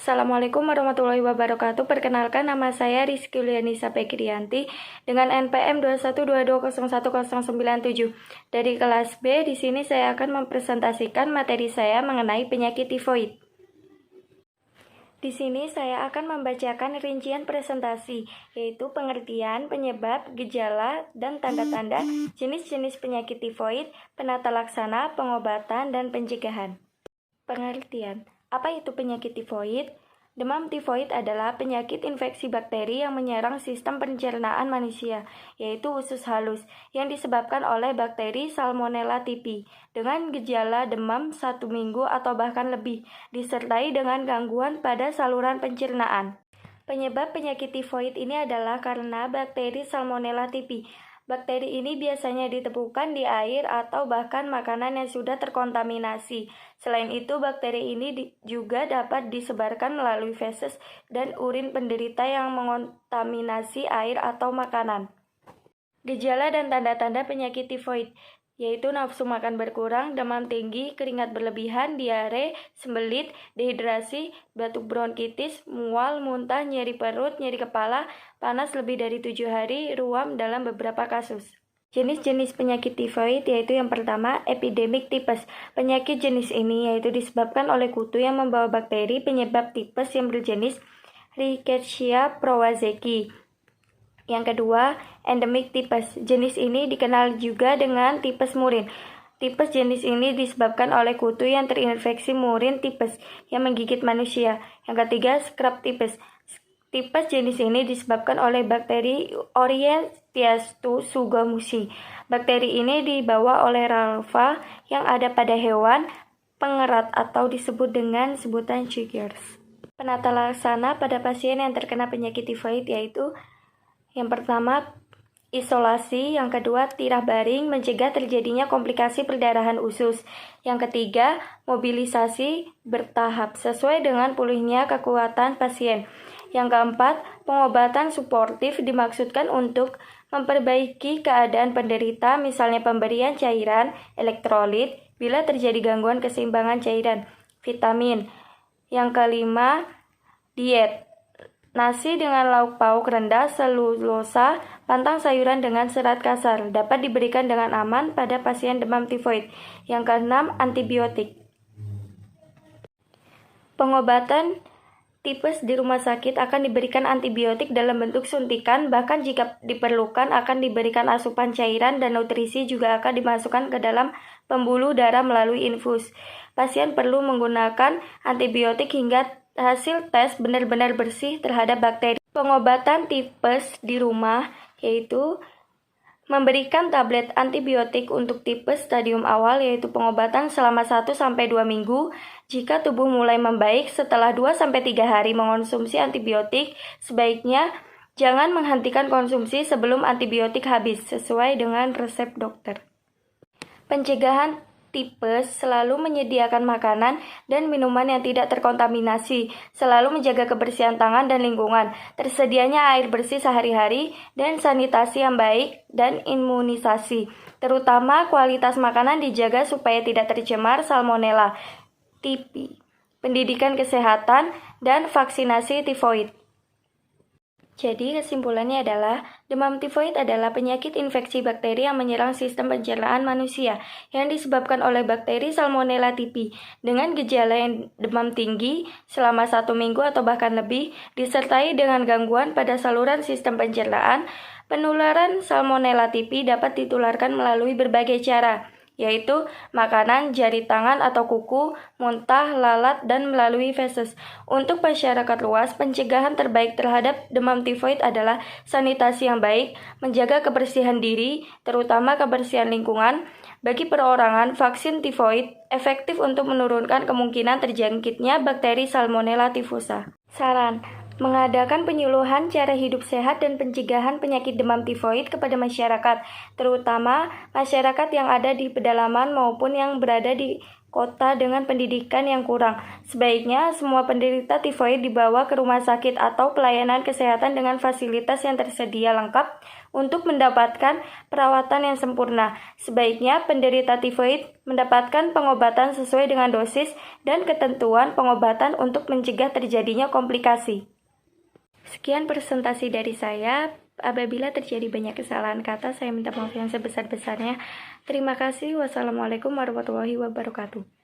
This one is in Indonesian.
Assalamualaikum warahmatullahi wabarakatuh. Perkenalkan, nama saya Rizky Ulianisa Pekrianti dengan NPM 212201097 dari kelas B. Di sini saya akan mempresentasikan materi saya mengenai penyakit tifoid. Di sini saya akan membacakan rincian presentasi, yaitu pengertian, penyebab, gejala, dan tanda-tanda jenis-jenis penyakit tifoid, penata laksana, pengobatan, dan pencegahan. Pengertian. Apa itu penyakit tifoid? Demam tifoid adalah penyakit infeksi bakteri yang menyerang sistem pencernaan manusia, yaitu usus halus, yang disebabkan oleh bakteri Salmonella typhi, dengan gejala demam 1 minggu atau bahkan lebih, disertai dengan gangguan pada saluran pencernaan. Penyebab penyakit tifoid ini adalah karena bakteri Salmonella typhi. Bakteri ini biasanya ditemukan di air atau bahkan makanan yang sudah terkontaminasi. Selain itu, bakteri ini juga dapat disebarkan melalui feses dan urin penderita yang mengontaminasi air atau makanan. Gejala dan tanda-tanda penyakit tifoid yaitu nafsu makan berkurang, demam tinggi, keringat berlebihan, diare, sembelit, dehidrasi, batuk bronkitis, mual, muntah, nyeri perut, nyeri kepala, panas lebih dari 7 hari, ruam dalam beberapa kasus. Jenis-jenis penyakit tifoid yaitu yang pertama, epidemik tipes. Penyakit jenis ini yaitu disebabkan oleh kutu yang membawa bakteri penyebab tipes yang berjenis Rickettsia prowazekii. Yang kedua, endemik tipes. Jenis ini dikenal juga dengan tipes murin. Tipes jenis ini disebabkan oleh kutu yang terinfeksi murin tipes yang menggigit manusia. Yang ketiga, scrub tipes. Tipes jenis ini disebabkan oleh bakteri Orienthiastusugomushi. Bakteri ini dibawa oleh larva yang ada pada hewan pengerat atau disebut dengan sebutan chiggers. Penata laksana pada pasien yang terkena penyakit tifoid yaitu yang pertama, isolasi. Yang kedua, tirah baring mencegah terjadinya komplikasi perdarahan usus. Yang ketiga, mobilisasi bertahap sesuai dengan pulihnya kekuatan pasien. Yang keempat, pengobatan suportif dimaksudkan untuk memperbaiki keadaan penderita, misalnya pemberian cairan, elektrolit, bila terjadi gangguan keseimbangan cairan, vitamin. Yang kelima, diet. Nasi dengan lauk pauk rendah, selulosa, pantang sayuran dengan serat kasar dapat diberikan dengan aman pada pasien demam tifoid. Yang keenam, antibiotik. Pengobatan tipes di rumah sakit akan diberikan antibiotik dalam bentuk suntikan, bahkan jika diperlukan akan diberikan asupan cairan dan nutrisi juga akan dimasukkan ke dalam pembuluh darah melalui infus. Pasien perlu menggunakan antibiotik hingga hasil tes benar-benar bersih terhadap bakteri. Pengobatan tipes di rumah yaitu memberikan tablet antibiotik untuk tipes stadium awal, yaitu pengobatan selama 1-2 minggu. Jika tubuh mulai membaik setelah 2-3 hari mengonsumsi antibiotik, sebaiknya jangan menghentikan konsumsi sebelum antibiotik habis sesuai dengan resep dokter. Pencegahan tipes selalu menyediakan makanan dan minuman yang tidak terkontaminasi, selalu menjaga kebersihan tangan dan lingkungan, tersedianya air bersih sehari-hari, dan sanitasi yang baik dan imunisasi. Terutama kualitas makanan dijaga supaya tidak tercemar Salmonella typhi. Pendidikan kesehatan dan vaksinasi tifoid. Jadi kesimpulannya adalah demam tifoid adalah penyakit infeksi bakteri yang menyerang sistem pencernaan manusia yang disebabkan oleh bakteri Salmonella typhi dengan gejala yang demam tinggi selama 1 minggu atau bahkan lebih, disertai dengan gangguan pada saluran sistem pencernaan. Penularan Salmonella typhi dapat ditularkan melalui berbagai cara, yaitu makanan, jari tangan atau kuku, muntah, lalat, dan melalui feses. Untuk masyarakat luas, pencegahan terbaik terhadap demam tifoid adalah sanitasi yang baik, menjaga kebersihan diri, terutama kebersihan lingkungan. Bagi perorangan, vaksin tifoid efektif untuk menurunkan kemungkinan terjangkitnya bakteri Salmonella typhosa. Saran: mengadakan penyuluhan cara hidup sehat dan pencegahan penyakit demam tifoid kepada masyarakat, terutama masyarakat yang ada di pedalaman maupun yang berada di kota dengan pendidikan yang kurang. Sebaiknya semua penderita tifoid dibawa ke rumah sakit atau pelayanan kesehatan dengan fasilitas yang tersedia lengkap untuk mendapatkan perawatan yang sempurna. Sebaiknya penderita tifoid mendapatkan pengobatan sesuai dengan dosis dan ketentuan pengobatan untuk mencegah terjadinya komplikasi. Sekian presentasi dari saya. Apabila terjadi banyak kesalahan kata, saya minta maaf yang sebesar-besarnya. Terima kasih. Wassalamualaikum warahmatullahi wabarakatuh.